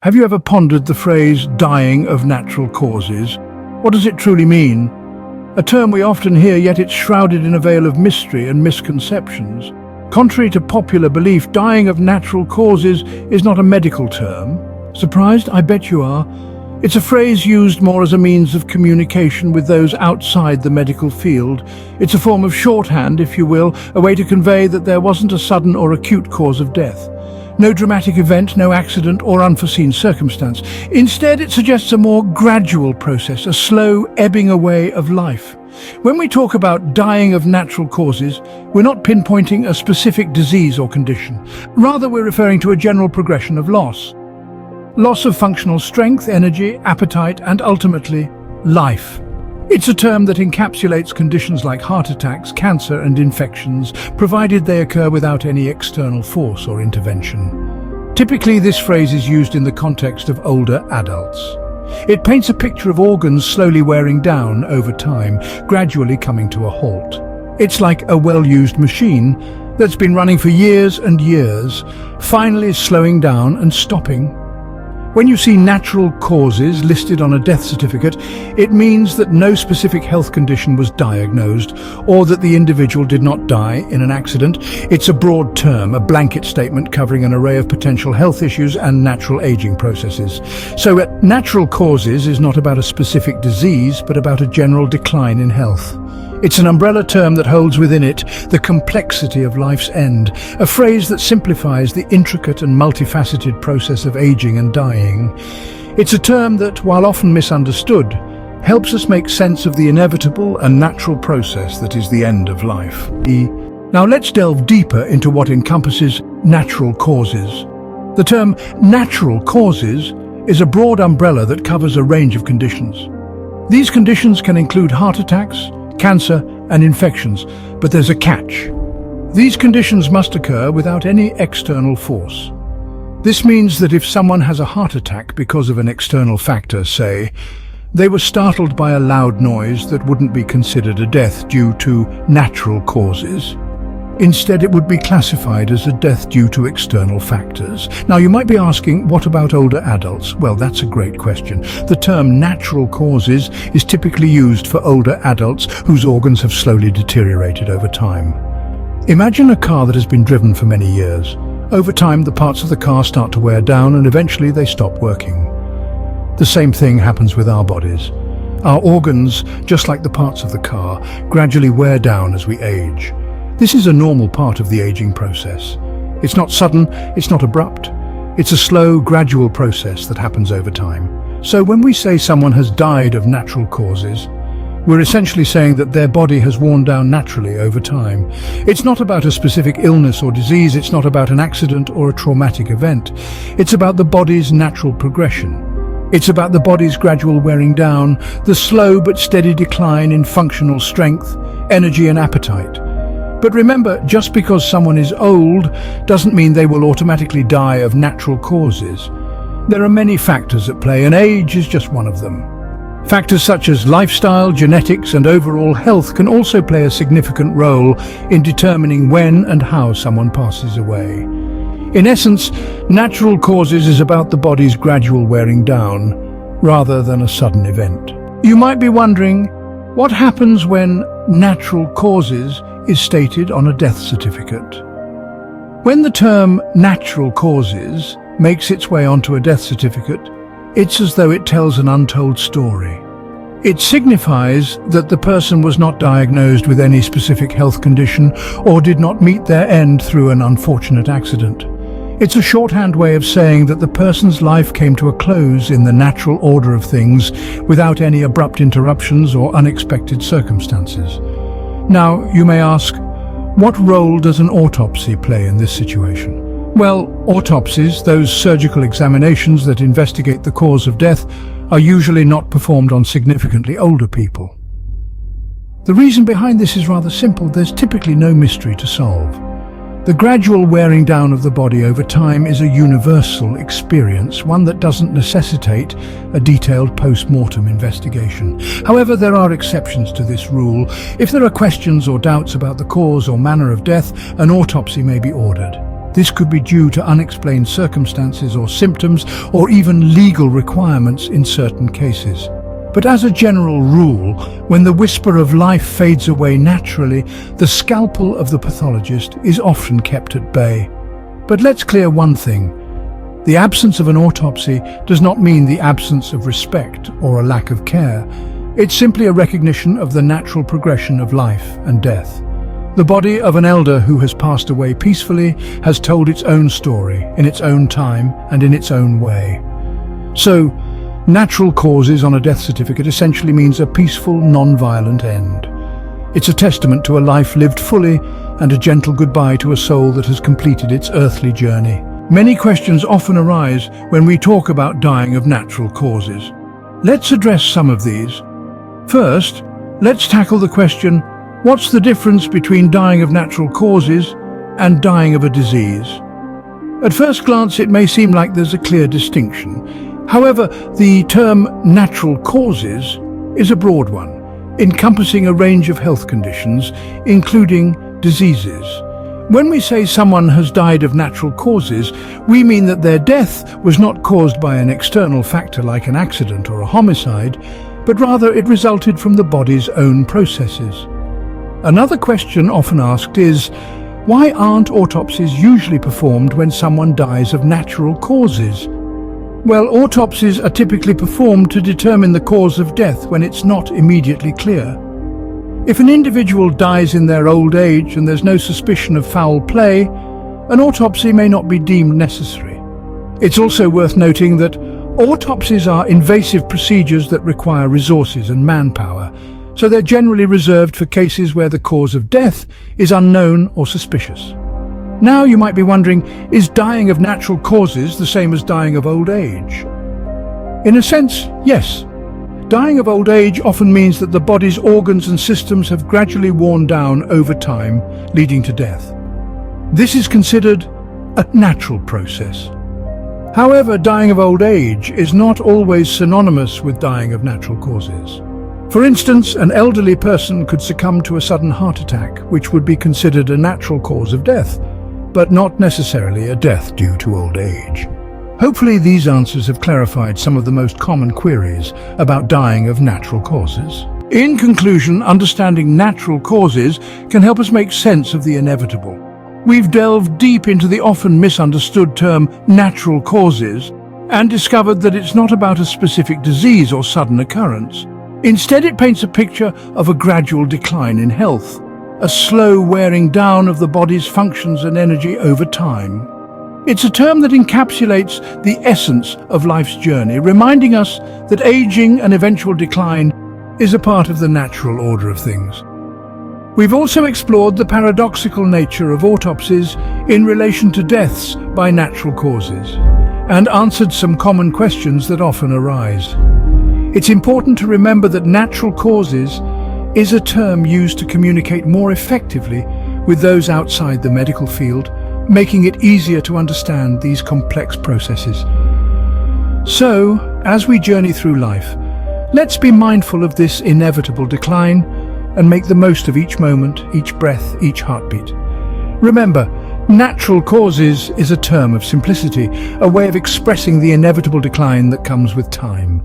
Have you ever pondered the phrase dying of natural causes? What does it truly mean? A term we often hear, yet it's shrouded in a veil of mystery and misconceptions. Contrary to popular belief, dying of natural causes is not a medical term. Surprised? I bet you are. It's a phrase used more as a means of communication with those outside the medical field. It's a form of shorthand, if you will, a way to convey that there wasn't a sudden or acute cause of death. No dramatic event, no accident or unforeseen circumstance. Instead, it suggests a more gradual process, a slow ebbing away of life. When we talk about dying of natural causes, we're not pinpointing a specific disease or condition. Rather, we're referring to a general progression of loss. Loss of functional strength, energy, appetite, and ultimately, life. It's a term that encapsulates conditions like heart attacks, cancer, and infections, provided they occur without any external force or intervention. Typically, this phrase is used in the context of older adults. It paints a picture of organs slowly wearing down over time, gradually coming to a halt. It's like a well-used machine that's been running for years and years, finally slowing down and stopping. When you see natural causes listed on a death certificate, it means that no specific health condition was diagnosed or that the individual did not die in an accident. It's a broad term, a blanket statement covering an array of potential health issues and natural aging processes. So natural causes is not about a specific disease, but about a general decline in health. It's an umbrella term that holds within it the complexity of life's end, a phrase that simplifies the intricate and multifaceted process of aging and dying. It's a term that, while often misunderstood, helps us make sense of the inevitable and natural process that is the end of life. Now let's delve deeper into what encompasses natural causes. The term natural causes is a broad umbrella that covers a range of conditions. These conditions can include heart attacks, cancer, and infections, but there's a catch. These conditions must occur without any external force. This means that if someone has a heart attack because of an external factor, say, they were startled by a loud noise that wouldn't be considered a death due to natural causes. Instead, it would be classified as a death due to external factors. Now, you might be asking, what about older adults? Well, that's a great question. The term natural causes is typically used for older adults whose organs have slowly deteriorated over time. Imagine a car that has been driven for many years. Over time, the parts of the car start to wear down and eventually they stop working. The same thing happens with our bodies. Our organs, just like the parts of the car, gradually wear down as we age. This is a normal part of the aging process. It's not sudden, it's not abrupt. It's a slow, gradual process that happens over time. So when we say someone has died of natural causes, we're essentially saying that their body has worn down naturally over time. It's not about a specific illness or disease, it's not about an accident or a traumatic event. It's about the body's natural progression. It's about the body's gradual wearing down, the slow but steady decline in functional strength, energy and appetite. But remember, just because someone is old doesn't mean they will automatically die of natural causes. There are many factors at play, and age is just one of them. Factors such as lifestyle, genetics, and overall health can also play a significant role in determining when and how someone passes away. In essence, natural causes is about the body's gradual wearing down, rather than a sudden event. You might be wondering, what happens when natural causes is stated on a death certificate? When the term natural causes makes its way onto a death certificate, it's as though it tells an untold story. It signifies that the person was not diagnosed with any specific health condition or did not meet their end through an unfortunate accident. It's a shorthand way of saying that the person's life came to a close in the natural order of things without any abrupt interruptions or unexpected circumstances. Now, you may ask, what role does an autopsy play in this situation? Well, autopsies, those surgical examinations that investigate the cause of death, are usually not performed on significantly older people. The reason behind this is rather simple. There's typically no mystery to solve. The gradual wearing down of the body over time is a universal experience, one that doesn't necessitate a detailed post-mortem investigation. However, there are exceptions to this rule. If there are questions or doubts about the cause or manner of death, an autopsy may be ordered. This could be due to unexplained circumstances or symptoms, or even legal requirements in certain cases. But as a general rule, when the whisper of life fades away naturally, the scalpel of the pathologist is often kept at bay. But let's clear one thing. The absence of an autopsy does not mean the absence of respect or a lack of care. It's simply a recognition of the natural progression of life and death. The body of an elder who has passed away peacefully has told its own story, in its own time and in its own way. So, natural causes on a death certificate essentially means a peaceful, non-violent end. It's a testament to a life lived fully and a gentle goodbye to a soul that has completed its earthly journey. Many questions often arise when we talk about dying of natural causes. Let's address some of these. First, let's tackle the question, what's the difference between dying of natural causes and dying of a disease? At first glance, it may seem like there's a clear distinction. However, the term natural causes is a broad one, encompassing a range of health conditions, including diseases. When we say someone has died of natural causes, we mean that their death was not caused by an external factor like an accident or a homicide, but rather it resulted from the body's own processes. Another question often asked is, why aren't autopsies usually performed when someone dies of natural causes? Well, autopsies are typically performed to determine the cause of death when it's not immediately clear. If an individual dies in their old age and there's no suspicion of foul play, an autopsy may not be deemed necessary. It's also worth noting that autopsies are invasive procedures that require resources and manpower, so they're generally reserved for cases where the cause of death is unknown or suspicious. Now you might be wondering, is dying of natural causes the same as dying of old age? In a sense, yes. Dying of old age often means that the body's organs and systems have gradually worn down over time, leading to death. This is considered a natural process. However, dying of old age is not always synonymous with dying of natural causes. For instance, an elderly person could succumb to a sudden heart attack, which would be considered a natural cause of death, but not necessarily a death due to old age. Hopefully these answers have clarified some of the most common queries about dying of natural causes. In conclusion, understanding natural causes can help us make sense of the inevitable. We've delved deep into the often misunderstood term natural causes and discovered that it's not about a specific disease or sudden occurrence. Instead, it paints a picture of a gradual decline in health, a slow wearing down of the body's functions and energy over time. It's a term that encapsulates the essence of life's journey, reminding us that aging and eventual decline is a part of the natural order of things. We've also explored the paradoxical nature of autopsies in relation to deaths by natural causes, and answered some common questions that often arise. It's important to remember that natural causes is a term used to communicate more effectively with those outside the medical field, making it easier to understand these complex processes. So, as we journey through life, let's be mindful of this inevitable decline and make the most of each moment, each breath, each heartbeat. Remember, natural causes is a term of simplicity, a way of expressing the inevitable decline that comes with time.